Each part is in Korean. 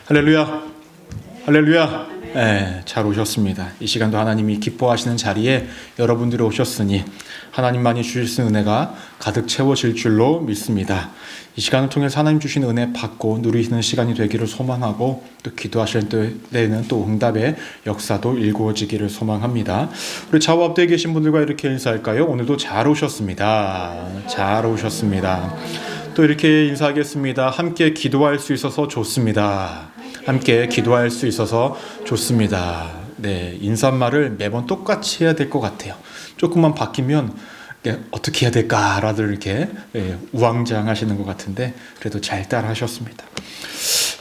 할렐루야, 할렐루야. 네, 잘 오셨습니다. 이 시간도 하나님이 기뻐하시는 자리에 여러분들이 오셨으니 하나님만이 주실 수 있는 은혜가 가득 채워질 줄로 믿습니다. 이 시간을 통해서 하나님 주신 은혜 받고 누리시는 시간이 되기를 소망하고, 또 기도하실 때는 또 응답의 역사도 일구어지기를 소망합니다. 우리 좌우 앞뒤에 계신 분들과 이렇게 인사할까요? 오늘도 잘 오셨습니다. 잘 오셨습니다. 또 이렇게 인사하겠습니다. 함께 기도할 수 있어서 좋습니다. 함께 기도할 수 있어서 좋습니다. 네, 인사말을 매번 똑같이 해야 될 것 같아요. 조금만 바뀌면 어떻게 해야 될까라도 이렇게 우왕좌왕하시는 것 같은데 그래도 잘 따라하셨습니다.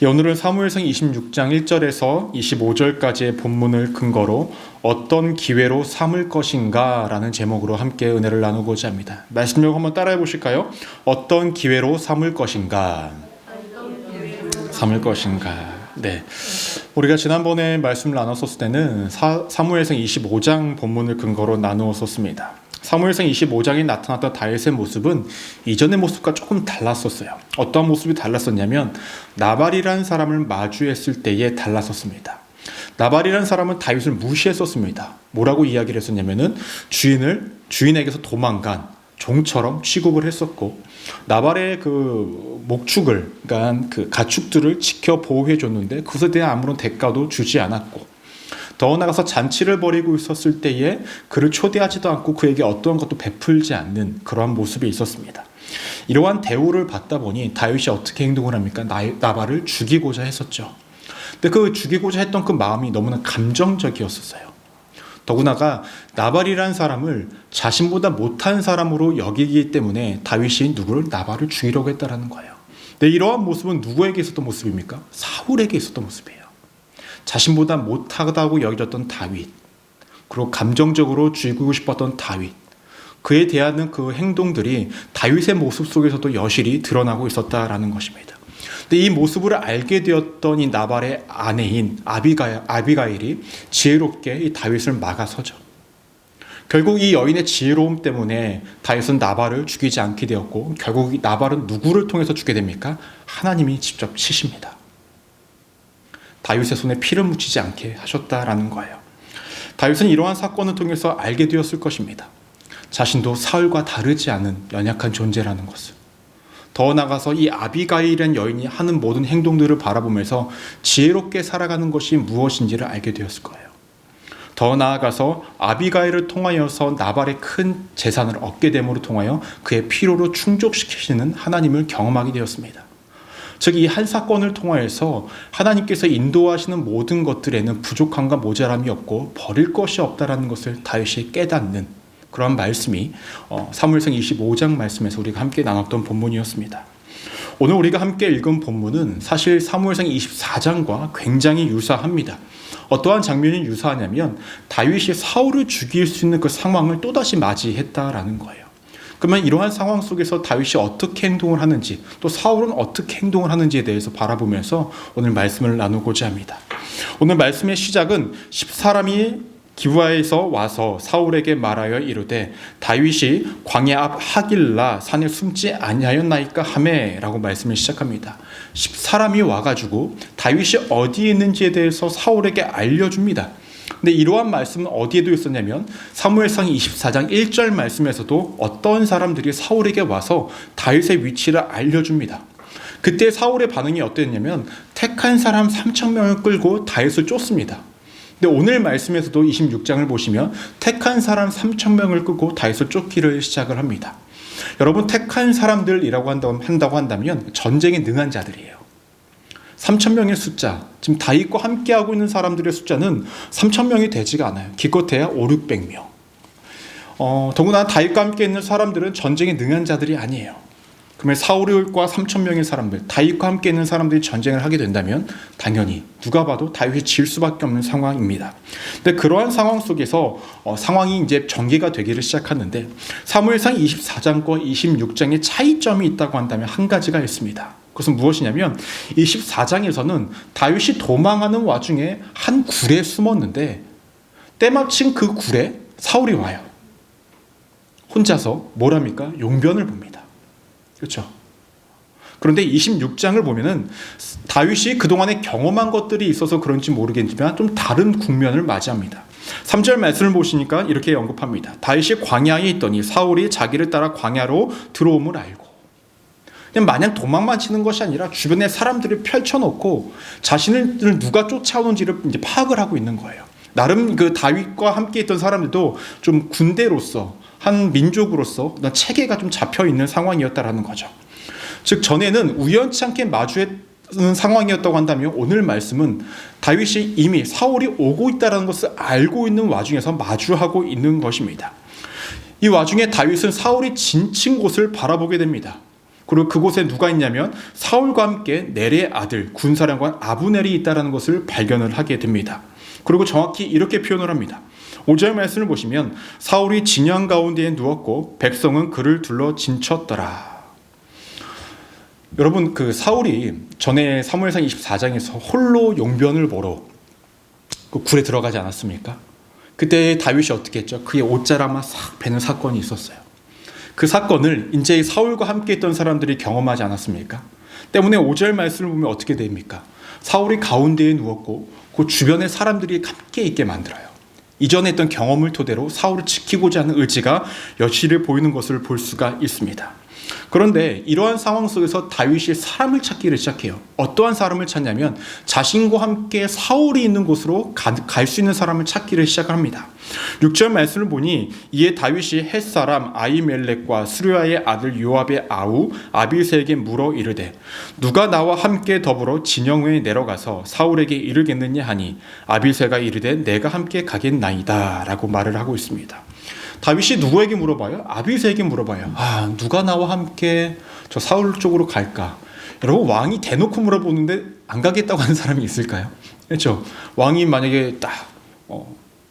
오늘은 사무엘상 26장 1절에서 25절까지의 본문을 근거로 어떤 기회로 삼을 것인가 라는 제목으로 함께 은혜를 나누고자 합니다. 말씀을 한번 따라해 보실까요? 어떤 기회로 삼을 것인가? 삼을 것인가? 네, 우리가 지난번에 말씀을 나눴었을 때는 사무엘상 25장 본문을 근거로 나누었었습니다. 사무엘상 25장에 나타났던 다윗의 모습은 이전의 모습과 조금 달랐었어요. 어떤 모습이 달랐었냐면 나발이라는 사람을 마주했을 때에 달랐었습니다. 나발이라는 사람은 다윗을 무시했었습니다. 뭐라고 이야기를 했었냐면은 주인에게서 도망간 종처럼 취급을 했었고, 나발의 그 목축을, 그러니까 그 가축들을 지켜 보호해 줬는데 그것에 대한 아무런 대가도 주지 않았고, 더 나아가서 잔치를 벌이고 있었을 때에 그를 초대하지도 않고 그에게 어떠한 것도 베풀지 않는 그러한 모습이 있었습니다. 이러한 대우를 받다 보니 다윗이 어떻게 행동을 합니까? 나발을 죽이고자 했었죠. 근데 그 죽이고자 했던 그 마음이 너무나 감정적이었었어요. 더구나가 나발이라는 사람을 자신보다 못한 사람으로 여기기 때문에 다윗이 나발을 죽이려고 했다라는 거예요. 근데 이러한 모습은 누구에게 있었던 모습입니까? 사울에게 있었던 모습이에요. 자신보다 못하다고 여겨졌던 다윗, 그리고 감정적으로 죽이고 싶었던 다윗, 그에 대한 그 행동들이 다윗의 모습 속에서도 여실히 드러나고 있었다라는 것입니다. 근데 이 모습을 알게 되었던 이 나발의 아내인 아비가일이 지혜롭게 이 다윗을 막아서죠. 결국 이 여인의 지혜로움 때문에 다윗은 나발을 죽이지 않게 되었고, 결국 이 나발은 누구를 통해서 죽게 됩니까? 하나님이 직접 치십니다. 다윗의 손에 피를 묻히지 않게 하셨다라는 거예요. 다윗은 이러한 사건을 통해서 알게 되었을 것입니다. 자신도 사울과 다르지 않은 연약한 존재라는 것을. 더 나아가서 이 아비가일이라는 여인이 하는 모든 행동들을 바라보면서 지혜롭게 살아가는 것이 무엇인지를 알게 되었을 거예요. 더 나아가서 아비가일을 통하여서 나발의 큰 재산을 얻게 됨으로 통하여 그의 필요를 충족시키시는 하나님을 경험하게 되었습니다. 즉, 이 한 사건을 통하여서 하나님께서 인도하시는 모든 것들에는 부족함과 모자람이 없고 버릴 것이 없다라는 것을 다윗이 깨닫는 그런 말씀이 사무엘상 25장 말씀에서 우리가 함께 나눴던 본문이었습니다. 오늘 우리가 함께 읽은 본문은 사실 사무엘상 24장과 굉장히 유사합니다. 어떠한 장면이 유사하냐면 다윗이 사울을 죽일 수 있는 그 상황을 또다시 맞이했다라는 거예요. 그러면 이러한 상황 속에서 다윗이 어떻게 행동을 하는지, 또 사울은 어떻게 행동을 하는지에 대해서 바라보면서 오늘 말씀을 나누고자 합니다. 오늘 말씀의 시작은 10사람이 기브아에서 와서 사울에게 말하여 이르되 다윗이 광야 앞 하길라 산에 숨지 아니하였나이까 하매 라고 말씀을 시작합니다. 10사람이 와가지고 다윗이 어디에 있는지에 대해서 사울에게 알려줍니다. 근데 이러한 말씀은 어디에도 있었냐면 사무엘상 24장 1절 말씀에서도 어떤 사람들이 사울에게 와서 다윗의 위치를 알려줍니다. 그때 사울의 반응이 어땠냐면 택한 사람 3,000명을 끌고 다윗을 쫓습니다. 근데 오늘 말씀에서도 26장을 보시면 택한 사람 3,000명을 끌고 다윗을 쫓기를 시작을 합니다. 여러분, 택한 사람들이라고 한다고 한다면 전쟁에 능한 자들이에요. 3,000명의 숫자, 지금 다윗과 함께하고 있는 사람들의 숫자는 3,000명이 되지가 않아요. 기껏해야 500~600명. 더구나 다윗과 함께 있는 사람들은 전쟁에 능한 자들이 아니에요. 그러면 사울과 3,000명의 사람들, 다윗과 함께 있는 사람들이 전쟁을 하게 된다면 당연히 누가 봐도 다윗이 질 수밖에 없는 상황입니다. 근데 그러한 상황 속에서 상황이 이제 전개가 되기를 시작하는데, 사무엘상 24장과 26장의 차이점이 있다고 한다면 한 가지가 있습니다. 그것은 무엇이냐면 24장에서는 다윗이 도망하는 와중에 한 굴에 숨었는데 때마침 그 굴에 사울이 와요. 혼자서 뭘 합니까? 용변을 봅니다. 그렇죠? 그런데 26장을 보면은 다윗이 그동안에 경험한 것들이 있어서 그런지 모르겠지만 좀 다른 국면을 맞이합니다. 3절 말씀을 보시니까 이렇게 언급합니다. 다윗이 광야에 있더니 사울이 자기를 따라 광야로 들어옴을 알고, 그냥 마냥 도망만 치는 것이 아니라 주변에 사람들을 펼쳐놓고 자신을 누가 쫓아오는지를 이제 파악을 하고 있는 거예요. 나름 그 다윗과 함께 있던 사람들도 좀 군대로서, 한 민족으로서 체계가 좀 잡혀 있는 상황이었다라는 거죠. 즉 전에는 우연치 않게 마주했는 상황이었다고 한다면, 오늘 말씀은 다윗이 이미 사울이 오고 있다는 것을 알고 있는 와중에서 마주하고 있는 것입니다. 이 와중에 다윗은 사울이 진친 곳을 바라보게 됩니다. 그리고 그곳에 누가 있냐면 사울과 함께 넬의 아들 군사령관 아브넬이 있다는 것을 발견을 하게 됩니다. 그리고 정확히 이렇게 표현을 합니다. 5절 말씀을 보시면 사울이 진영 가운데에 누웠고 백성은 그를 둘러 진쳤더라. 여러분, 그 사울이 전에 사무엘상 24장에서 홀로 용변을 보러 그 굴에 들어가지 않았습니까? 그때 다윗이 어떻게 했죠? 그의 옷자락만 싹 베는 사건이 있었어요. 그 사건을 이제 사울과 함께 있던 사람들이 경험하지 않았습니까? 때문에 5절 말씀을 보면 어떻게 됩니까? 사울이 가운데에 누웠고 그 주변에 사람들이 함께 있게 만들어요. 이전에 했던 경험을 토대로 사울을 지키고자 하는 의지가 여실히 보이는 것을 볼 수가 있습니다. 그런데 이러한 상황 속에서 다윗이 사람을 찾기를 시작해요. 어떠한 사람을 찾냐면 자신과 함께 사울이 있는 곳으로 갈 수 있는 사람을 찾기를 시작합니다. 6절 말씀을 보니 이에 다윗이 헷사람 아히멜렉과 스루야의 아들 요압의 아우 아비새에게 물어 이르되 누가 나와 함께 더불어 진영에 내려가서 사울에게 이르겠느냐 하니 아비새가 이르되 내가 함께 가겠나이다 라고 말을 하고 있습니다. 다윗이 누구에게 물어봐요? 아비새에게 물어봐요. 누가 나와 함께 저 사울 쪽으로 갈까? 여러분, 왕이 대놓고 물어보는데 안 가겠다고 하는 사람이 있을까요? 그렇죠? 왕이 만약에 딱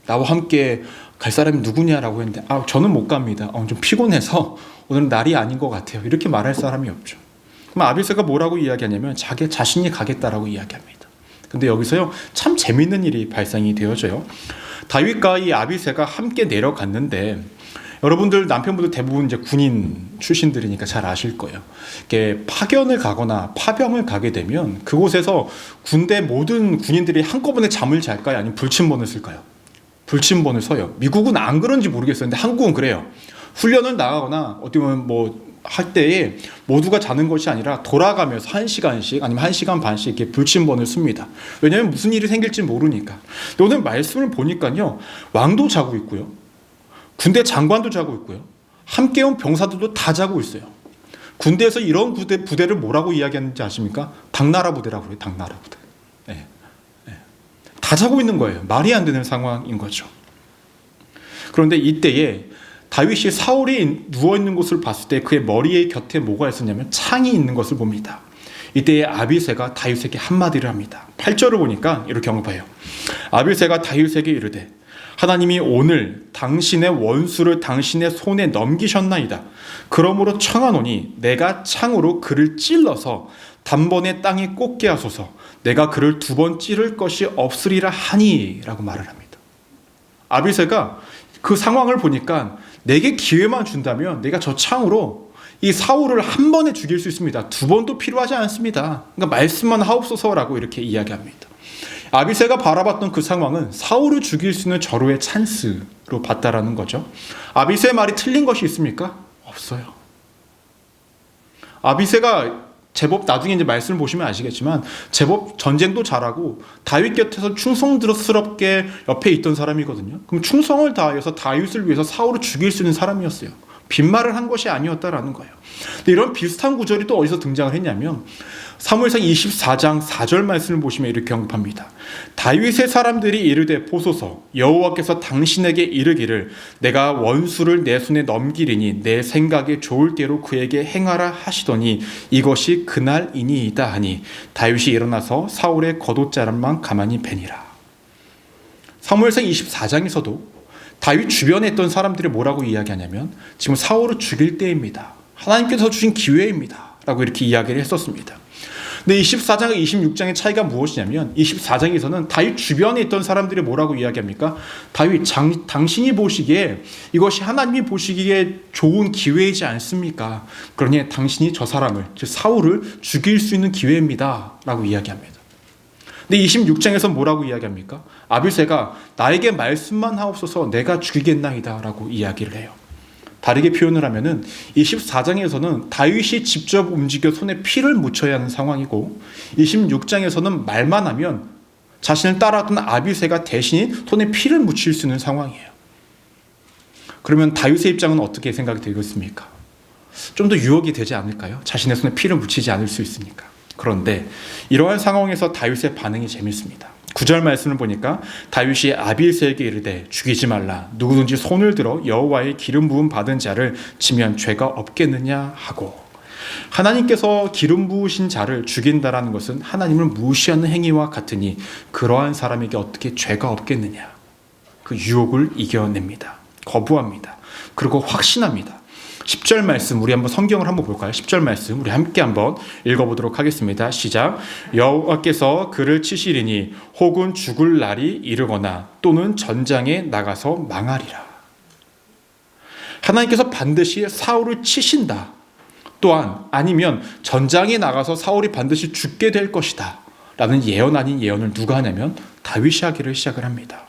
나와 함께 갈 사람이 누구냐라고 했는데 저는 못 갑니다. 좀 피곤해서 오늘은 날이 아닌 것 같아요. 이렇게 말할 사람이 없죠. 그럼 아비새가 뭐라고 이야기하냐면 자신이 가겠다라고 이야기합니다. 근데 여기서요, 참 재밌는 일이 발생이 되어져요. 다윗과 이 아비새가 함께 내려갔는데, 여러분들 남편분들 대부분 이제 군인 출신들이니까 잘 아실 거예요. 이렇게 파견을 가거나 파병을 가게 되면 그곳에서 군대 모든 군인들이 한꺼번에 잠을 잘까요? 아니면 불침번을 쓸까요? 불침번을 서요. 미국은 안 그런지 모르겠어요. 근데 한국은 그래요. 훈련을 나가거나 어디 보면 할 때에 모두가 자는 것이 아니라 돌아가면서 1시간씩 아니면 1시간 반씩 이렇게 불침번을 씁니다. 왜냐하면 무슨 일이 생길지 모르니까. 오늘 말씀을 보니까요, 왕도 자고 있고요, 군대 장관도 자고 있고요, 함께 온 병사들도 다 자고 있어요. 군대에서 이런 부대를 뭐라고 이야기하는지 아십니까? 당나라 부대라고 그래요. 당나라 부대. 다 자고 있는 거예요. 말이 안 되는 상황인 거죠. 그런데 이때에 다윗이 사울이 누워있는 곳을 봤을 때 그의 머리의 곁에 뭐가 있었냐면 창이 있는 것을 봅니다. 이때에 아비새가 다윗에게 한마디를 합니다. 8절을 보니까 이렇게 언급해요. 아비새가 다윗에게 이르되 하나님이 오늘 당신의 원수를 당신의 손에 넘기셨나이다. 그러므로 청하노니 내가 창으로 그를 찔러서 단번에 땅에 꽂게 하소서. 내가 그를 2번 찌를 것이 없으리라 하니 라고 말을 합니다. 아비새가 그 상황을 보니까 내게 기회만 준다면 내가 저 창으로 이 사울을 한 번에 죽일 수 있습니다. 2번도 필요하지 않습니다. 그러니까 말씀만 하옵소서라고 이렇게 이야기합니다. 아비새가 바라봤던 그 상황은 사울을 죽일 수 있는 절호의 찬스로 봤다라는 거죠. 아비새의 말이 틀린 것이 있습니까? 없어요. 아비새가 제법 나중에 이제 말씀을 보시면 아시겠지만 제법 전쟁도 잘하고 다윗 곁에서 충성스럽게 옆에 있던 사람이거든요. 그럼 충성을 다해서 다윗을 위해서 사울을 죽일 수 있는 사람이었어요. 빈말을 한 것이 아니었다라는 거예요. 근데 이런 비슷한 구절이 또 어디서 등장을 했냐면 사무엘상 24장 4절 말씀을 보시면 이렇게 언급합니다. 다윗의 사람들이 이르되 보소서 여호와께서 당신에게 이르기를 내가 원수를 내 손에 넘기리니 내 생각에 좋을 대로 그에게 행하라 하시더니 이것이 그날이니이다 하니 다윗이 일어나서 사울의 겉옷자락만 가만히 베니라. 사무엘상 24장에서도 다윗 주변에 있던 사람들이 뭐라고 이야기하냐면 지금 사울을 죽일 때입니다. 하나님께서 주신 기회입니다. 라고 이렇게 이야기를 했었습니다. 근데 24장과 26장의 차이가 무엇이냐면 24장에서는 다윗 주변에 있던 사람들이 뭐라고 이야기합니까? 다윗, 당신이 보시기에 이것이 하나님이 보시기에 좋은 기회이지 않습니까? 그러니 당신이 저 사람을, 즉 사울을 죽일 수 있는 기회입니다 라고 이야기합니다. 근데 26장에서 뭐라고 이야기합니까? 아비새가 나에게 말씀만 하옵소서 내가 죽이겠나이다 라고 이야기를 해요. 다르게 표현을 하면은 24장에서는 다윗이 직접 움직여 손에 피를 묻혀야 하는 상황이고 26장에서는 말만 하면 자신을 따라왔던 아비새가 대신 손에 피를 묻힐 수 있는 상황이에요. 그러면 다윗의 입장은 어떻게 생각이 되겠습니까? 좀 더 유혹이 되지 않을까요? 자신의 손에 피를 묻히지 않을 수 있으니까. 그런데 이러한 상황에서 다윗의 반응이 재밌습니다. 9절 말씀을 보니까 다윗이 아비새에게 이르되 죽이지 말라. 누구든지 손을 들어 여호와의 기름 부음 받은 자를 치면 죄가 없겠느냐 하고, 하나님께서 기름 부으신 자를 죽인다라는 것은 하나님을 무시하는 행위와 같으니 그러한 사람에게 어떻게 죄가 없겠느냐. 그 유혹을 이겨냅니다. 거부합니다. 그리고 확신합니다. 10절 말씀 우리 한번 성경을 한번 볼까요? 10절 말씀 우리 함께 한번 읽어보도록 하겠습니다. 시작. 여호와께서 그를 치시리니 혹은 죽을 날이 이르거나 또는 전장에 나가서 망하리라. 하나님께서 반드시 사울을 치신다. 또한 아니면 전장에 나가서 사울이 반드시 죽게 될 것이다 라는 예언 아닌 예언을 누가 하냐면 다윗이 하기를 시작을 합니다.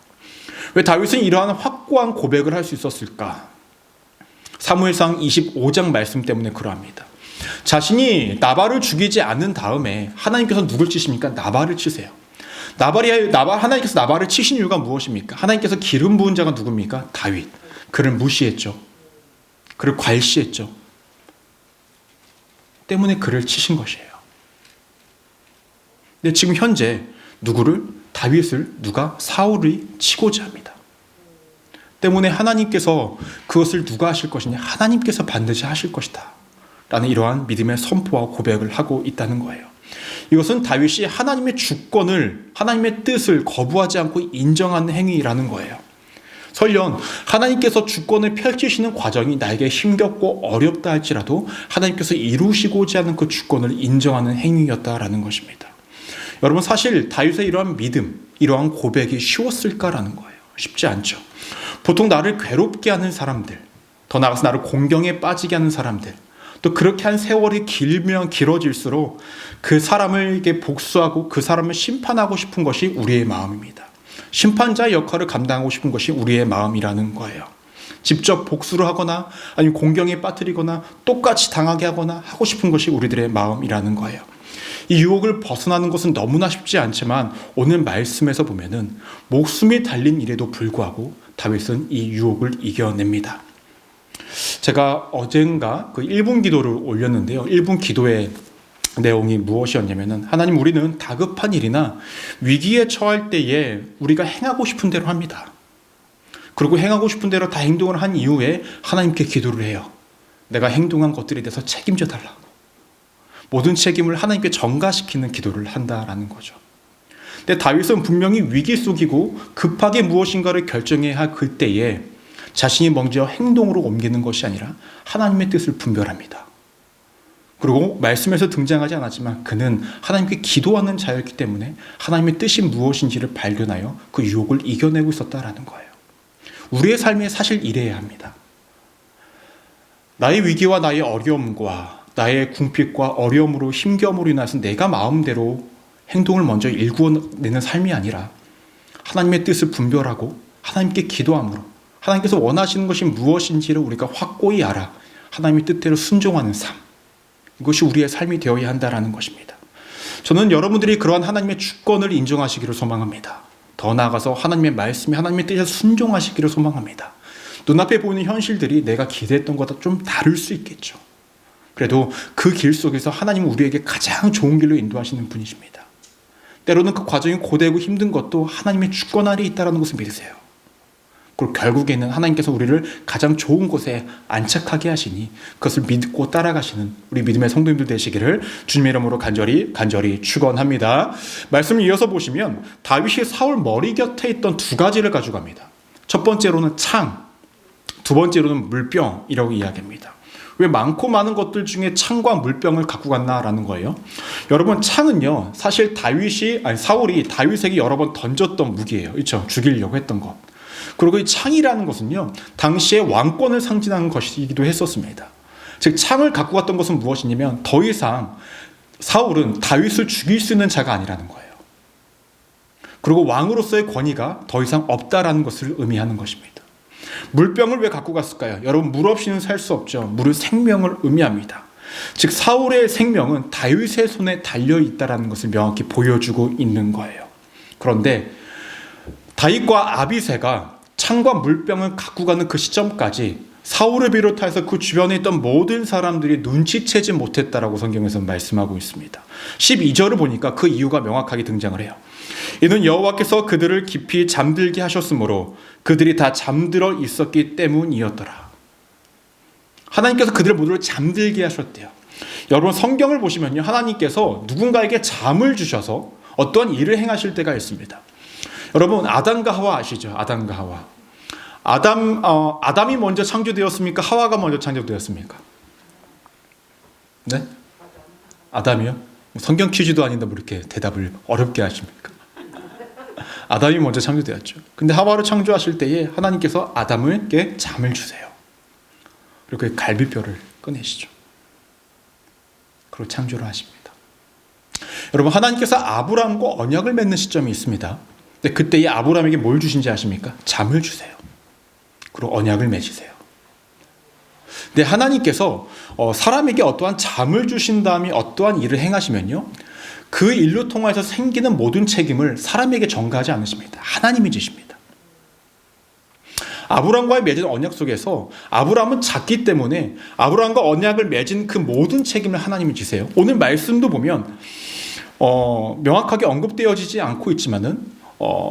왜 다윗은 이러한 확고한 고백을 할 수 있었을까? 사무엘상 25장 말씀 때문에 그러합니다. 자신이 나발을 죽이지 않은 다음에 하나님께서 누굴 치십니까? 나발을 치세요. 하나님께서 나발을 치신 이유가 무엇입니까? 하나님께서 기름 부은 자가 누굽니까? 다윗. 그를 무시했죠. 그를 괄시했죠. 때문에 그를 치신 것이에요. 근데 지금 현재 다윗을 사울이 치고자 합니다. 때문에 하나님께서 그것을 누가 하실 것이냐? 하나님께서 반드시 하실 것이다 라는 이러한 믿음의 선포와 고백을 하고 있다는 거예요. 이것은 다윗이 하나님의 주권을, 하나님의 뜻을 거부하지 않고 인정하는 행위라는 거예요. 설령 하나님께서 주권을 펼치시는 과정이 나에게 힘겹고 어렵다 할지라도 하나님께서 이루시고자 하는 그 주권을 인정하는 행위였다라는 것입니다. 여러분, 사실 다윗의 이러한 믿음, 이러한 고백이 쉬웠을까라는 거예요. 쉽지 않죠. 보통 나를 괴롭게 하는 사람들, 더 나아가서 나를 공경에 빠지게 하는 사람들, 또 그렇게 한 세월이 길면 길어질수록 그 사람에게 복수하고 그 사람을 심판하고 싶은 것이 우리의 마음입니다. 심판자의 역할을 감당하고 싶은 것이 우리의 마음이라는 거예요. 직접 복수를 하거나 아니면 공경에 빠뜨리거나 똑같이 당하게 하거나 하고 싶은 것이 우리들의 마음이라는 거예요. 이 유혹을 벗어나는 것은 너무나 쉽지 않지만 오늘 말씀에서 보면은 목숨이 달린 일에도 불구하고 다윗은 이 유혹을 이겨냅니다. 제가 어젠가 그 1분 기도를 올렸는데요. 1분 기도의 내용이 무엇이었냐면은 하나님, 우리는 다급한 일이나 위기에 처할 때에 우리가 행하고 싶은 대로 합니다. 그리고 행하고 싶은 대로 다 행동을 한 이후에 하나님께 기도를 해요. 내가 행동한 것들에 대해서 책임져 달라. 모든 책임을 하나님께 전가시키는 기도를 한다라는 거죠. 근데 다윗은 분명히 위기 속이고 급하게 무엇인가를 결정해야 할 그때에 자신이 먼저 행동으로 옮기는 것이 아니라 하나님의 뜻을 분별합니다. 그리고 말씀에서 등장하지 않았지만 그는 하나님께 기도하는 자였기 때문에 하나님의 뜻이 무엇인지를 발견하여 그 유혹을 이겨내고 있었다라는 거예요. 우리의 삶에 사실 이래야 합니다. 나의 위기와 나의 어려움과 나의 궁핍과 어려움으로 힘겨움으로 인해서 내가 마음대로 행동을 먼저 일구어내는 삶이 아니라 하나님의 뜻을 분별하고 하나님께 기도함으로 하나님께서 원하시는 것이 무엇인지를 우리가 확고히 알아 하나님의 뜻대로 순종하는 삶, 이것이 우리의 삶이 되어야 한다는 것입니다. 저는 여러분들이 그러한 하나님의 주권을 인정하시기를 소망합니다. 더 나아가서 하나님의 말씀에 하나님의 뜻에 순종하시기를 소망합니다. 눈앞에 보이는 현실들이 내가 기대했던 것보다 좀 다를 수 있겠죠. 그래도 그 길 속에서 하나님은 우리에게 가장 좋은 길로 인도하시는 분이십니다. 때로는 그 과정이 고되고 힘든 것도 하나님의 주권 아래에 있다는 것을 믿으세요. 그리고 결국에는 하나님께서 우리를 가장 좋은 곳에 안착하게 하시니 그것을 믿고 따라가시는 우리 믿음의 성도님들 되시기를 주님의 이름으로 간절히 축원합니다. 말씀을 이어서 보시면 다윗이 사울 머리 곁에 있던 두 가지를 가져갑니다. 첫 번째로는 창, 두 번째로는 물병이라고 이야기합니다. 왜 많고 많은 것들 중에 창과 물병을 갖고 갔나라는 거예요. 여러분, 창은요, 사실 사울이 다윗에게 여러 번 던졌던 무기예요. 그렇죠? 죽이려고 했던 것. 그리고 이 창이라는 것은요, 당시에 왕권을 상징하는 것이기도 했었습니다. 즉, 창을 갖고 갔던 것은 무엇이냐면 더 이상 사울은 다윗을 죽일 수 있는 자가 아니라는 거예요. 그리고 왕으로서의 권위가 더 이상 없다라는 것을 의미하는 것입니다. 물병을 왜 갖고 갔을까요? 여러분, 물 없이는 살 수 없죠. 물은 생명을 의미합니다. 즉, 사울의 생명은 다윗의 손에 달려있다는 것을 명확히 보여주고 있는 거예요. 그런데 다윗과 아비새가 창과 물병을 갖고 가는 그 시점까지 사울을 비롯해서 그 주변에 있던 모든 사람들이 눈치채지 못했다라고 성경에서 말씀하고 있습니다. 12절을 보니까 그 이유가 명확하게 등장을 해요. 이는 여호와께서 그들을 깊이 잠들게 하셨으므로 그들이 다 잠들어 있었기 때문이었더라. 하나님께서 그들을 모두를 잠들게 하셨대요. 여러분, 성경을 보시면요, 하나님께서 누군가에게 잠을 주셔서 어떠한 일을 행하실 때가 있습니다. 여러분, 아담과 하와 아시죠? 아담과 하와. 아담이 먼저 창조되었습니까? 하와가 먼저 창조되었습니까? 네? 아담이요? 성경 퀴즈도 아닌데 뭐 이렇게 대답을 어렵게 하십니까? 아담이 먼저 창조되었죠. 근데 하와를 창조하실 때에 하나님께서 아담에게 잠을 주세요. 그리고 그 갈비뼈를 꺼내시죠. 그리고 창조를 하십니다. 여러분, 하나님께서 아브라함과 언약을 맺는 시점이 있습니다. 근데 그때 이 아브라함에게 뭘 주신지 아십니까? 잠을 주세요. 그리고 언약을 맺으세요. 근데 하나님께서 사람에게 어떠한 잠을 주신 다음에 어떠한 일을 행하시면요, 그 일로 통해서 생기는 모든 책임을 사람에게 전가하지 않으십니다. 하나님이 지십니다. 아브라함과의 맺은 언약 속에서 아브라함은 작기 때문에 아브라함과 언약을 맺은 그 모든 책임을 하나님이 지세요. 오늘 말씀도 보면 명확하게 언급되어지지 않고 있지만은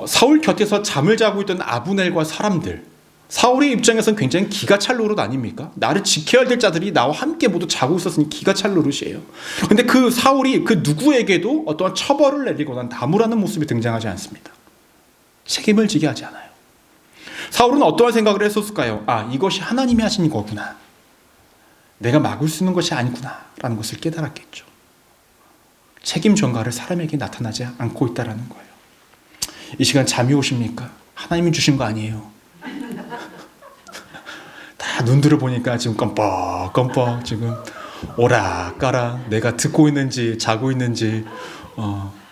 사울 곁에서 잠을 자고 있던 아브넬과 사람들, 사울의 입장에서는 굉장히 기가 찰 노릇 아닙니까? 나를 지켜야 될 자들이 나와 함께 모두 자고 있었으니 기가 찰 노릇이에요. 근데 그 사울이 그 누구에게도 어떠한 처벌을 내리거나 나무라는 모습이 등장하지 않습니다. 책임을 지게 하지 않아요. 사울은 어떠한 생각을 했었을까요? 이것이 하나님이 하신 거구나. 내가 막을 수 있는 것이 아니구나 라는 것을 깨달았겠죠. 책임 전가를 사람에게 나타나지 않고 있다는 거예요. 이 시간 잠이 오십니까? 하나님이 주신 거 아니에요. 다 눈들을 보니까 지금 껌뻑껌뻑 지금 오락가락 내가 듣고 있는지 자고 있는지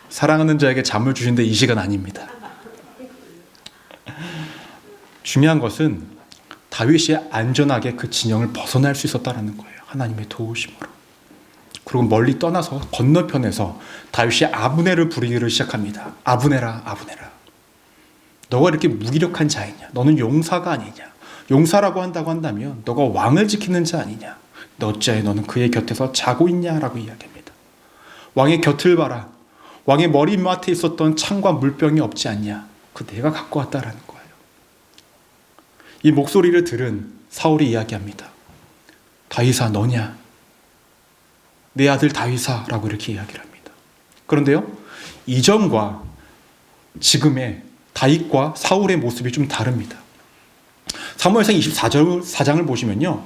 사랑하는 자에게 잠을 주신데 이 시간 아닙니다. 중요한 것은 다윗이 안전하게 그 진영을 벗어날 수 있었다는 거예요. 하나님의 도우심으로. 그리고 멀리 떠나서 건너편에서 다윗이 아브넬을 부르기를 시작합니다. 아브넬아, 아브넬아, 너가 이렇게 무기력한 자이냐? 너는 용사가 아니냐? 용사라고 한다고 한다면 너가 왕을 지키는 자 아니냐? 어찌하여 너는 그의 곁에서 자고 있냐라고 이야기합니다. 왕의 곁을 봐라. 왕의 머리맡에 있었던 창과 물병이 없지 않냐? 그 내가 갖고 왔다라는 거예요. 이 목소리를 들은 사울이 이야기합니다. 다윗아, 너냐? 내 아들 다윗아 라고 이렇게 이야기를 합니다. 그런데요, 이전과 지금의 다윗과 사울의 모습이 좀 다릅니다. 사무엘상 24장을 보시면요,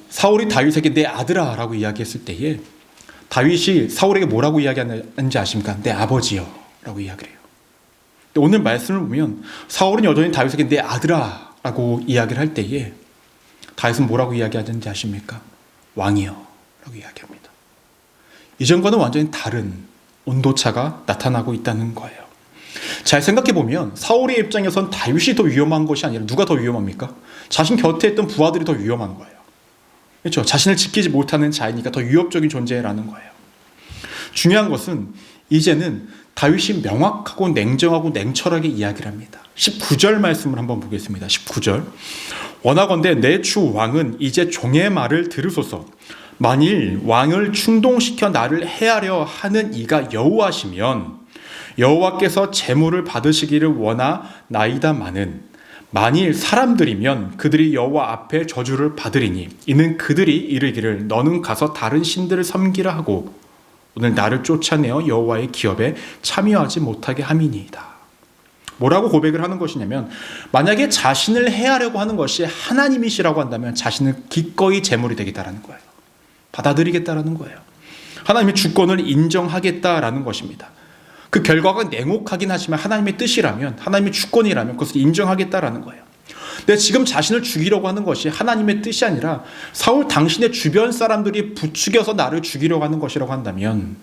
사울이 다윗에게 내 아들아 라고 이야기했을 때에 다윗이 사울에게 뭐라고 이야기하는지 아십니까? 내 아버지요 라고 이야기를 해요. 근데 오늘 말씀을 보면 사울은 여전히 다윗에게 내 아들아 라고 이야기를 할 때에 다윗은 뭐라고 이야기하는지 아십니까? 왕이요 라고 이야기합니다. 이전과는 완전히 다른 온도차가 나타나고 있다는 거예요. 잘 생각해보면 사울의 입장에선 다윗이 더 위험한 것이 아니라 누가 더 위험합니까? 자신 곁에 있던 부하들이 더 위험한 거예요. 그렇죠? 자신을 지키지 못하는 자이니까 더 위협적인 존재라는 거예요. 중요한 것은 이제는 다윗이 명확하고 냉정하고 냉철하게 이야기를 합니다. 19절 말씀을 한번 보겠습니다. 19절. 원하건대 내 주 왕은 이제 종의 말을 들으소서. 만일 왕을 충동시켜 나를 해하려 하는 이가 여호와시면 여호와께서 제물을 받으시기를 원하나이다마는 만일 사람들이면 그들이 여호와 앞에 저주를 받으리니 이는 그들이 이르기를 너는 가서 다른 신들을 섬기라 하고 오늘 나를 쫓아내어 여호와의 기업에 참여하지 못하게 함이니이다. 뭐라고 고백을 하는 것이냐면, 만약에 자신을 해하려고 하는 것이 하나님이시라고 한다면 자신을 기꺼이 제물이 되겠다라는 거예요. 받아들이겠다라는 거예요. 하나님의 주권을 인정하겠다라는 것입니다. 그 결과가 냉혹하긴 하지만 하나님의 뜻이라면, 하나님의 주권이라면 그것을 인정하겠다라는 거예요. 근데 지금 자신을 죽이려고 하는 것이 하나님의 뜻이 아니라 사울 당신의 주변 사람들이 부추겨서 나를 죽이려고 하는 것이라고 한다면,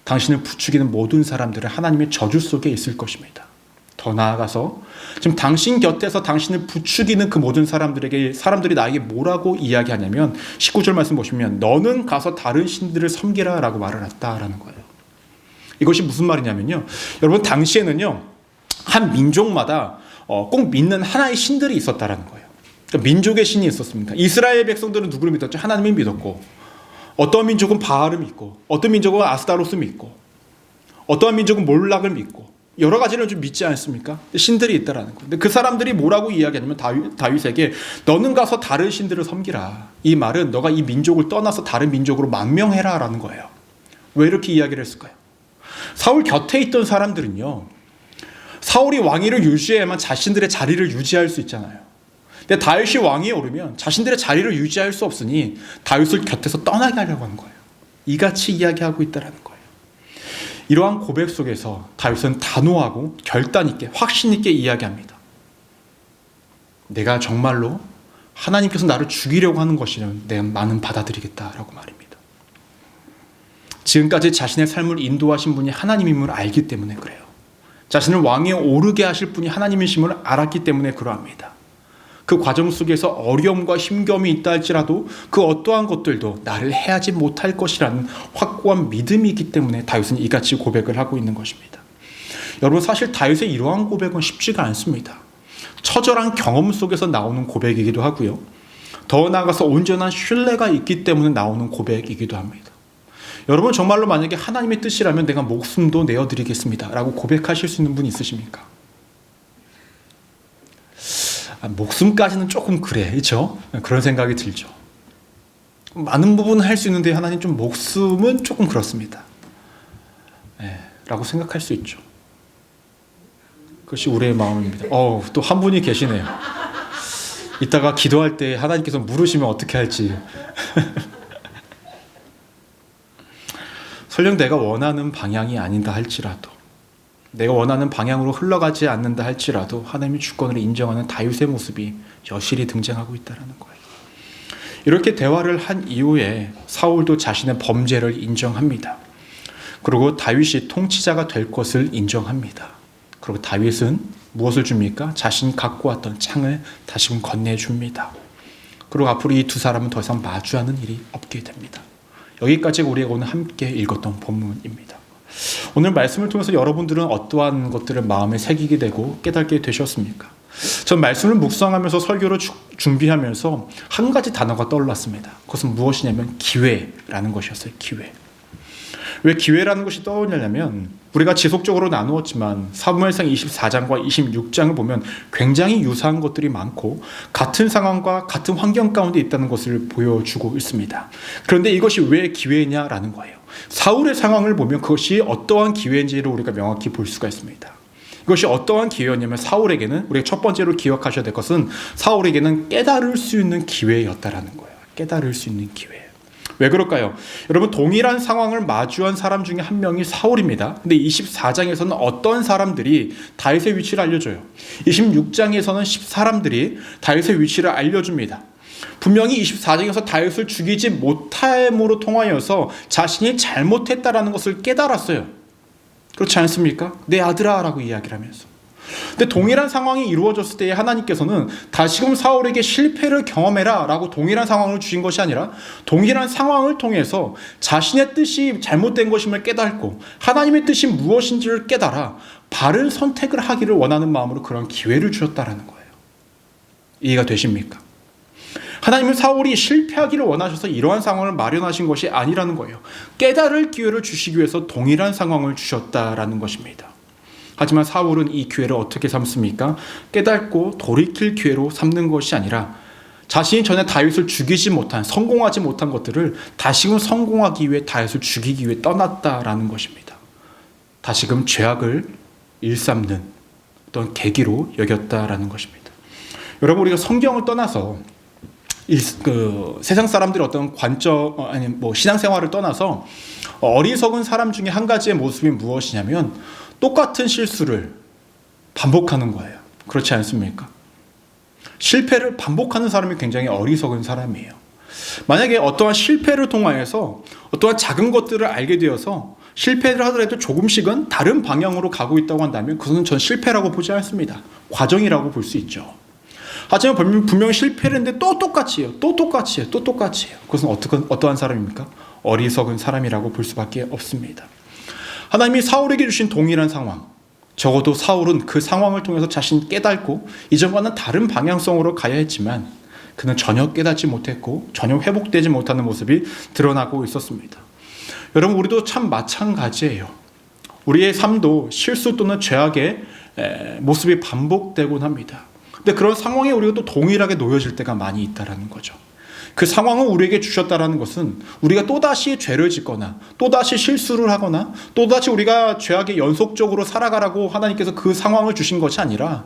당신을 부추기는 모든 사람들은 하나님의 저주 속에 있을 것입니다. 더 나아가서 지금 당신 곁에서 당신을 부추기는 그 모든 사람들이 나에게 뭐라고 이야기하냐면, 19절 말씀 보시면 너는 가서 다른 신들을 섬기라 라고 말을 했다라는 거예요. 이것이 무슨 말이냐면요, 여러분, 당시에는요 한 민족마다 꼭 믿는 하나의 신들이 있었다라는 거예요. 그러니까 민족의 신이 있었습니다. 이스라엘 백성들은 누구를 믿었죠? 하나님을 믿었고, 어떤 민족은 바알을 믿고, 어떤 민족은 아스타로스 믿고, 어떠한 민족은 몰락을 믿고, 여러 가지를 좀 믿지 않습니까? 신들이 있다라는 거예요. 근데 그 사람들이 뭐라고 이야기하냐면, 다윗에게 너는 가서 다른 신들을 섬기라. 이 말은 너가 이 민족을 떠나서 다른 민족으로 망명해라 라는 거예요. 왜 이렇게 이야기를 했을까요? 사울 곁에 있던 사람들은요, 사울이 왕위를 유지해야만 자신들의 자리를 유지할 수 있잖아요. 근데 다윗이 왕위에 오르면 자신들의 자리를 유지할 수 없으니 다윗을 곁에서 떠나게 하려고 하는 거예요. 이같이 이야기하고 있다는 거예요. 이러한 고백 속에서 다윗은 단호하고 결단 있게, 확신 있게 이야기합니다. 내가 정말로 하나님께서 나를 죽이려고 하는 것이면 나는 받아들이겠다라고 말입니다. 지금까지 자신의 삶을 인도하신 분이 하나님임을 알기 때문에 그래요. 자신을 왕위에 오르게 하실 분이 하나님이심을 알았기 때문에 그러합니다. 그 과정 속에서 어려움과 힘겨움이 있다 할지라도 그 어떠한 것들도 나를 해하지 못할 것이라는 확고한 믿음이 있기 때문에 다윗은 이같이 고백을 하고 있는 것입니다. 여러분, 사실 다윗의 이러한 고백은 쉽지가 않습니다. 처절한 경험 속에서 나오는 고백이기도 하고요, 더 나아가서 온전한 신뢰가 있기 때문에 나오는 고백이기도 합니다. 여러분, 정말로 만약에 하나님의 뜻이라면 내가 목숨도 내어드리겠습니다 라고 고백하실 수 있는 분 있으십니까? 목숨까지는 조금 그래, 그렇죠? 그런 생각이 들죠. 많은 부분은 할 수 있는데 하나님 좀 목숨은 조금 그렇습니다, 라고 생각할 수 있죠. 그것이 우리의 마음입니다. 또 한 분이 계시네요. 이따가 기도할 때 하나님께서 물으시면 어떻게 할지. 설령 내가 원하는 방향이 아닌다 할지라도, 내가 원하는 방향으로 흘러가지 않는다 할지라도 하나님의 주권을 인정하는 다윗의 모습이 여실히 등장하고 있다는 거예요. 이렇게 대화를 한 이후에 사울도 자신의 범죄를 인정합니다. 그리고 다윗이 통치자가 될 것을 인정합니다. 그리고 다윗은 무엇을 줍니까? 자신이 갖고 왔던 창을 다시금 건네줍니다. 그리고 앞으로 이 두 사람은 더 이상 마주하는 일이 없게 됩니다. 여기까지가 우리가 오늘 함께 읽었던 본문입니다. 오늘 말씀을 통해서 여러분들은 어떠한 것들을 마음에 새기게 되고 깨닫게 되셨습니까? 전 말씀을 묵상하면서 설교를 준비하면서 한 가지 단어가 떠올랐습니다. 그것은 무엇이냐면 기회라는 것이었어요. 기회. 왜 기회라는 것이 떠오르냐면, 우리가 지속적으로 나누었지만 사무엘상 24장과 26장을 보면 굉장히 유사한 것들이 많고 같은 상황과 같은 환경 가운데 있다는 것을 보여주고 있습니다. 그런데 이것이 왜 기회냐라는 거예요. 사울의 상황을 보면 그것이 어떠한 기회인지를 우리가 명확히 볼 수가 있습니다. 이것이 어떠한 기회였냐면, 사울에게는, 우리가 첫 번째로 기억하셔야 될 것은 사울에게는 깨달을 수 있는 기회였다라는 거예요. 깨달을 수 있는 기회. 왜 그럴까요? 여러분, 동일한 상황을 마주한 사람 중에 한 명이 사울입니다. 근데 24장에서는 어떤 사람들이 다윗의 위치를 알려줘요. 26장에서는 사람들이 다윗의 위치를 알려줍니다. 분명히 24장에서 다윗을 죽이지 못함으로 통하여서 자신이 잘못했다라는 것을 깨달았어요. 그렇지 않습니까? 내 아들아 라고 이야기를 하면서. 근데 동일한 상황이 이루어졌을 때 하나님께서는 다시금 사울에게 실패를 경험해라 라고 동일한 상황을 주신 것이 아니라, 동일한 상황을 통해서 자신의 뜻이 잘못된 것임을 깨닫고 하나님의 뜻이 무엇인지를 깨달아 바른 선택을 하기를 원하는 마음으로 그런 기회를 주셨다라는 거예요. 이해가 되십니까? 하나님은 사울이 실패하기를 원하셔서 이러한 상황을 마련하신 것이 아니라는 거예요. 깨달을 기회를 주시기 위해서 동일한 상황을 주셨다라는 것입니다. 하지만 사울은 이 기회를 어떻게 삼습니까? 깨닫고 돌이킬 기회로 삼는 것이 아니라 자신이 전에 다윗을 죽이지 못한, 성공하지 못한 것들을 다시금 성공하기 위해, 다윗을 죽이기 위해 떠났다라는 것입니다. 다시금 죄악을 일삼는 어떤 계기로 여겼다라는 것입니다. 여러분, 우리가 성경을 떠나서 세상 사람들의 어떤 관점, 신앙생활을 떠나서 어리석은 사람 중에 한 가지의 모습이 무엇이냐면 똑같은 실수를 반복하는 거예요. 그렇지 않습니까? 실패를 반복하는 사람이 굉장히 어리석은 사람이에요. 만약에 어떠한 실패를 통하여서 어떠한 작은 것들을 알게 되어서 실패를 하더라도 조금씩은 다른 방향으로 가고 있다고 한다면 그것은 전 실패라고 보지 않습니다. 과정이라고 볼 수 있죠. 하지만 분명히 실패를 했는데 또 똑같이 해요. 또 똑같이 해요. 또 똑같이 해요. 그것은 어떠한 사람입니까? 어리석은 사람이라고 볼 수밖에 없습니다. 하나님이 사울에게 주신 동일한 상황, 적어도 사울은 그 상황을 통해서 자신이 깨닫고 이전과는 다른 방향성으로 가야 했지만 그는 전혀 깨닫지 못했고 전혀 회복되지 못하는 모습이 드러나고 있었습니다. 여러분, 우리도 참 마찬가지예요. 우리의 삶도 실수 또는 죄악의 모습이 반복되곤 합니다. 근데 그런 상황에 우리가 또 동일하게 놓여질 때가 많이 있다는 거죠. 그 상황을 우리에게 주셨다는 것은 우리가 또다시 죄를 짓거나 또다시 실수를 하거나 또다시 우리가 죄악에 연속적으로 살아가라고 하나님께서 그 상황을 주신 것이 아니라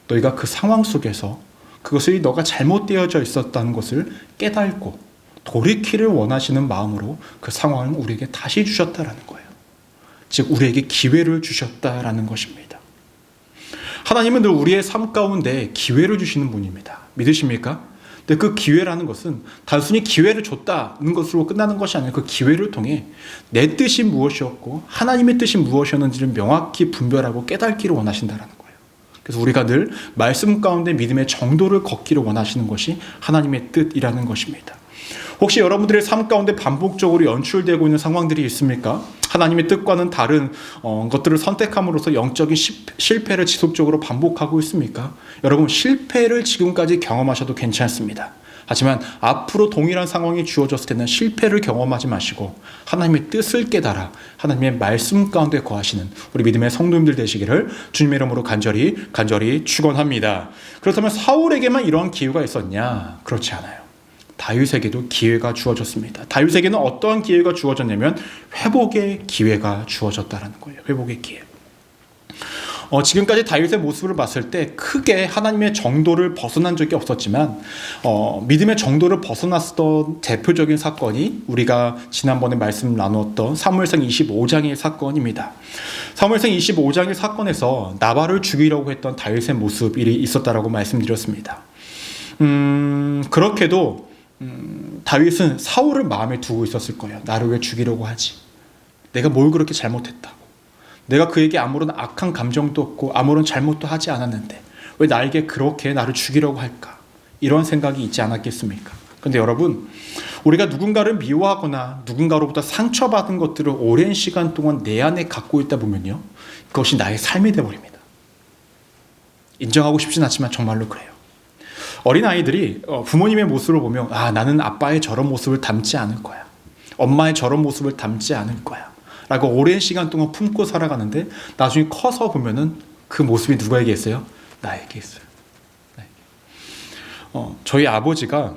너희가 그 상황 속에서 그것이 너가 잘못되어져 있었다는 것을 깨닫고 돌이키를 원하시는 마음으로 그 상황을 우리에게 다시 주셨다는 거예요. 즉 우리에게 기회를 주셨다라는 것입니다. 하나님은 늘 우리의 삶 가운데 기회를 주시는 분입니다. 믿으십니까? 근데 그 기회라는 것은 단순히 기회를 줬다는 것으로 끝나는 것이 아니라 그 기회를 통해 내 뜻이 무엇이었고 하나님의 뜻이 무엇이었는지를 명확히 분별하고 깨닫기를 원하신다는 거예요. 그래서 우리가 늘 말씀 가운데 믿음의 정도를 걷기를 원하시는 것이 하나님의 뜻이라는 것입니다. 혹시 여러분들의 삶 가운데 반복적으로 연출되고 있는 상황들이 있습니까? 하나님의 뜻과는 다른 것들을 선택함으로써 영적인 실패를 지속적으로 반복하고 있습니까? 여러분, 실패를 지금까지 경험하셔도 괜찮습니다. 하지만 앞으로 동일한 상황이 주어졌을 때는 실패를 경험하지 마시고 하나님의 뜻을 깨달아 하나님의 말씀 가운데 거하시는 우리 믿음의 성도님들 되시기를 주님의 이름으로 간절히 축원합니다. 그렇다면 사울에게만 이러한 기회가 있었냐? 그렇지 않아요. 다윗에게도 기회가 주어졌습니다. 다윗에게는 어떠한 기회가 주어졌냐면 회복의 기회가 주어졌다는 거예요. 회복의 기회. 지금까지 다윗의 모습을 봤을 때 크게 하나님의 정도를 벗어난 적이 없었지만 믿음의 정도를 벗어났던 대표적인 사건이 우리가 지난번에 말씀 나누었던 사무엘상 25장의 사건입니다. 사무엘상 25장의 사건에서 나발을 죽이려고 했던 다윗의 모습이 있었다라고 말씀드렸습니다. 그렇게도 다윗은 사울을 마음에 두고 있었을 거예요. 나를 왜 죽이려고 하지? 내가 뭘 그렇게 잘못했다고? 내가 그에게 아무런 악한 감정도 없고 아무런 잘못도 하지 않았는데 왜 나에게 그렇게 나를 죽이려고 할까? 이런 생각이 있지 않았겠습니까? 그런데 여러분, 우리가 누군가를 미워하거나 누군가로부터 상처받은 것들을 오랜 시간 동안 내 안에 갖고 있다 보면요, 그것이 나의 삶이 되어버립니다. 인정하고 싶진 않지만 정말로 그래요. 어린아이들이 부모님의 모습을 보면 나는 아빠의 저런 모습을 닮지 않을 거야. 엄마의 저런 모습을 닮지 않을 거야. 라고 오랜 시간 동안 품고 살아가는데 나중에 커서 보면은 그 모습이 누구에게 있어요? 나에게 있어요. 나에게. 저희 아버지가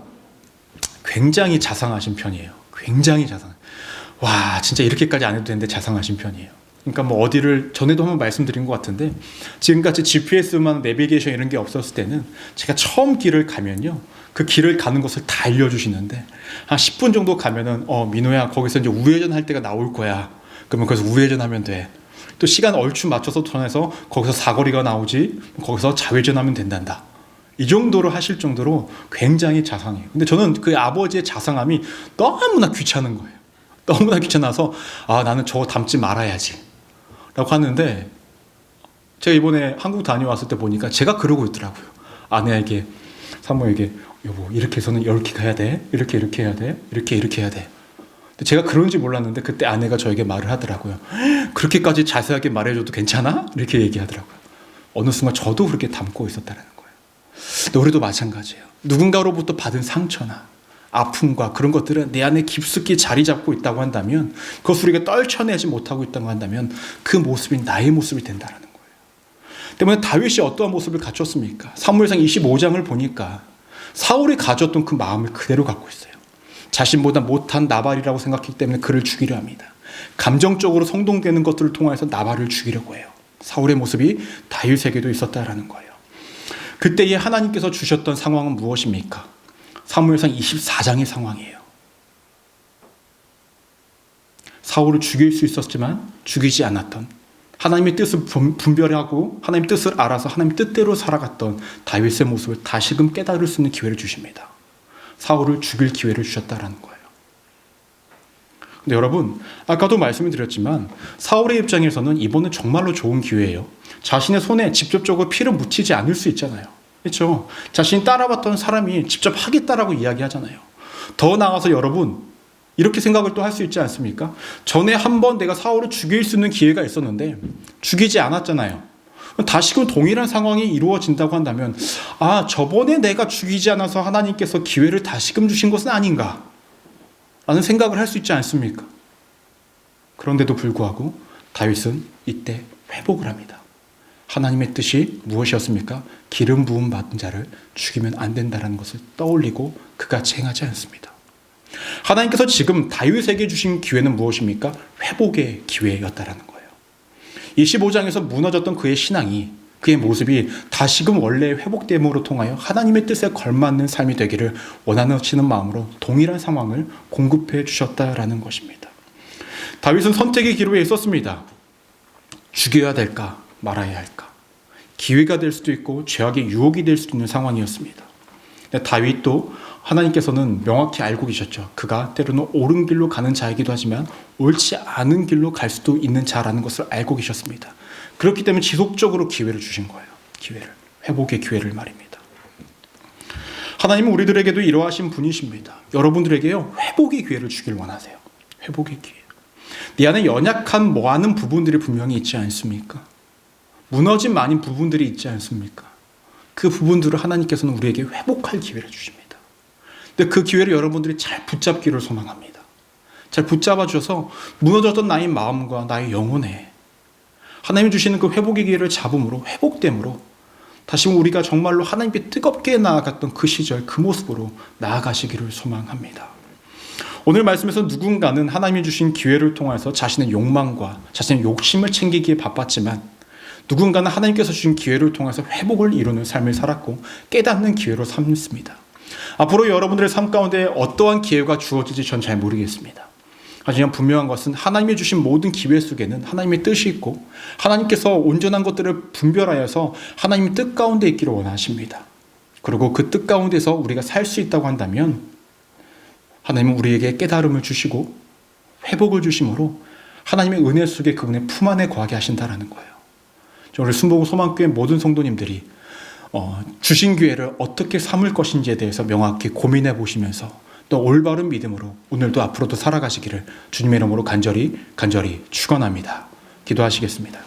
굉장히 자상하신 편이에요. 굉장히 자상. 와, 진짜 이렇게까지 안 해도 되는데 자상하신 편이에요. 그러니까 어디를 전에도 한번 말씀드린 것 같은데 지금같이 GPS만 내비게이션 이런 게 없었을 때는 제가 처음 길을 가면요, 그 길을 가는 것을 다 알려주시는데 한 10분 정도 가면은 민호야, 거기서 이제 우회전 할 때가 나올 거야. 그러면 거기서 우회전하면 돼. 또 시간 얼추 맞춰서 전해서 거기서 사거리가 나오지, 거기서 좌회전하면 된단다. 이 정도로 하실 정도로 굉장히 자상해요. 근데 저는 그 아버지의 자상함이 너무나 귀찮은 거예요. 너무나 귀찮아서 나는 저거 닮지 말아야지 라고 하는데, 제가 이번에 한국 다녀왔을 때 보니까 제가 그러고 있더라고요. 아내에게, 사모에게, 여보 이렇게 해서는 이렇게 가야 돼, 이렇게 해야 돼, 이렇게 해야 돼. 근데 제가 그런지 몰랐는데 그때 아내가 저에게 말을 하더라고요. 그렇게까지 자세하게 말해줘도 괜찮아? 이렇게 얘기하더라고요. 어느 순간 저도 그렇게 닮고 있었다는 거예요. 근데 우리도 마찬가지예요. 누군가로부터 받은 상처나 아픔과 그런 것들은 내 안에 깊숙이 자리 잡고 있다고 한다면, 그것을 우리가 떨쳐내지 못하고 있다고 한다면 그 모습이 나의 모습이 된다는 거예요. 때문에 다윗이 어떠한 모습을 갖췄습니까? 사무엘상 25장을 보니까 사울이 가졌던 그 마음을 그대로 갖고 있어요. 자신보다 못한 나발이라고 생각했기 때문에 그를 죽이려 합니다. 감정적으로 성동되는 것들을 통해서 나발을 죽이려고 해요. 사울의 모습이 다윗에게도 있었다라는 거예요. 그때에 하나님께서 주셨던 상황은 무엇입니까? 사무엘상 24장의 상황이에요. 사울을 죽일 수 있었지만 죽이지 않았던, 하나님의 뜻을 분별하고 하나님의 뜻을 알아서 하나님의 뜻대로 살아갔던 다윗의 모습을 다시금 깨달을 수 있는 기회를 주십니다. 사울을 죽일 기회를 주셨다라는 거예요. 근데 여러분, 아까도 말씀을 드렸지만 사울의 입장에서는 이번은 정말로 좋은 기회예요. 자신의 손에 직접적으로 피를 묻히지 않을 수 있잖아요. 그렇죠? 자신이 따라봤던 사람이 직접 하겠다라고 이야기하잖아요. 더 나아가서 여러분, 이렇게 생각을 또 할 수 있지 않습니까? 전에 한번 내가 사울을 죽일 수 있는 기회가 있었는데 죽이지 않았잖아요. 다시금 동일한 상황이 이루어진다고 한다면, 저번에 내가 죽이지 않아서 하나님께서 기회를 다시금 주신 것은 아닌가 라는 생각을 할 수 있지 않습니까? 그런데도 불구하고 다윗은 이때 회복을 합니다. 하나님의 뜻이 무엇이었습니까? 기름 부음 받은 자를 죽이면 안 된다는 것을 떠올리고 그같이 행하지 않습니다. 하나님께서 지금 다윗에게 주신 기회는 무엇입니까? 회복의 기회였다라는 거예요. 25장에서 무너졌던 그의 신앙이, 그의 모습이 다시금 원래의 회복됨으로 통하여 하나님의 뜻에 걸맞는 삶이 되기를 원하시는 마음으로 동일한 상황을 공급해 주셨다라는 것입니다. 다윗은 선택의 기로에 있었습니다. 죽여야 될까 말아야 할까. 기회가 될 수도 있고 죄악의 유혹이 될 수도 있는 상황이었습니다. 다윗도 하나님께서는 명확히 알고 계셨죠. 그가 때로는 옳은 길로 가는 자이기도 하지만 옳지 않은 길로 갈 수도 있는 자라는 것을 알고 계셨습니다. 그렇기 때문에 지속적으로 기회를 주신 거예요. 기회를, 회복의 기회를 말입니다. 하나님은 우리들에게도 이러하신 분이십니다. 여러분들에게요, 회복의 기회를 주길 원하세요. 회복의 기회. 네 안에 연약한 많은 부분들이 분명히 있지 않습니까? 무너진 많은 부분들이 있지 않습니까? 그 부분들을 하나님께서는 우리에게 회복할 기회를 주십니다. 근데 그 기회를 여러분들이 잘 붙잡기를 소망합니다. 잘 붙잡아 주셔서 무너졌던 나의 마음과 나의 영혼에 하나님이 주시는 그 회복의 기회를 잡음으로, 회복됨으로 다시 우리가 정말로 하나님께 뜨겁게 나아갔던 그 시절, 그 모습으로 나아가시기를 소망합니다. 오늘 말씀에서 누군가는 하나님이 주신 기회를 통해서 자신의 욕망과 자신의 욕심을 챙기기에 바빴지만, 누군가는 하나님께서 주신 기회를 통해서 회복을 이루는 삶을 살았고 깨닫는 기회로 삼습니다. 앞으로 여러분들의 삶 가운데 어떠한 기회가 주어질지 전 잘 모르겠습니다. 하지만 분명한 것은 하나님이 주신 모든 기회 속에는 하나님의 뜻이 있고 하나님께서 온전한 것들을 분별하여서 하나님의 뜻 가운데 있기를 원하십니다. 그리고 그 뜻 가운데서 우리가 살 수 있다고 한다면 하나님은 우리에게 깨달음을 주시고 회복을 주심으로 하나님의 은혜 속에 그분의 품 안에 거하게 하신다라는 거예요. 우리 순복음 소망교회 모든 성도님들이 주신 기회를 어떻게 삼을 것인지에 대해서 명확히 고민해 보시면서 또 올바른 믿음으로 오늘도 앞으로도 살아가시기를 주님의 이름으로 간절히 축원합니다. 기도하시겠습니다.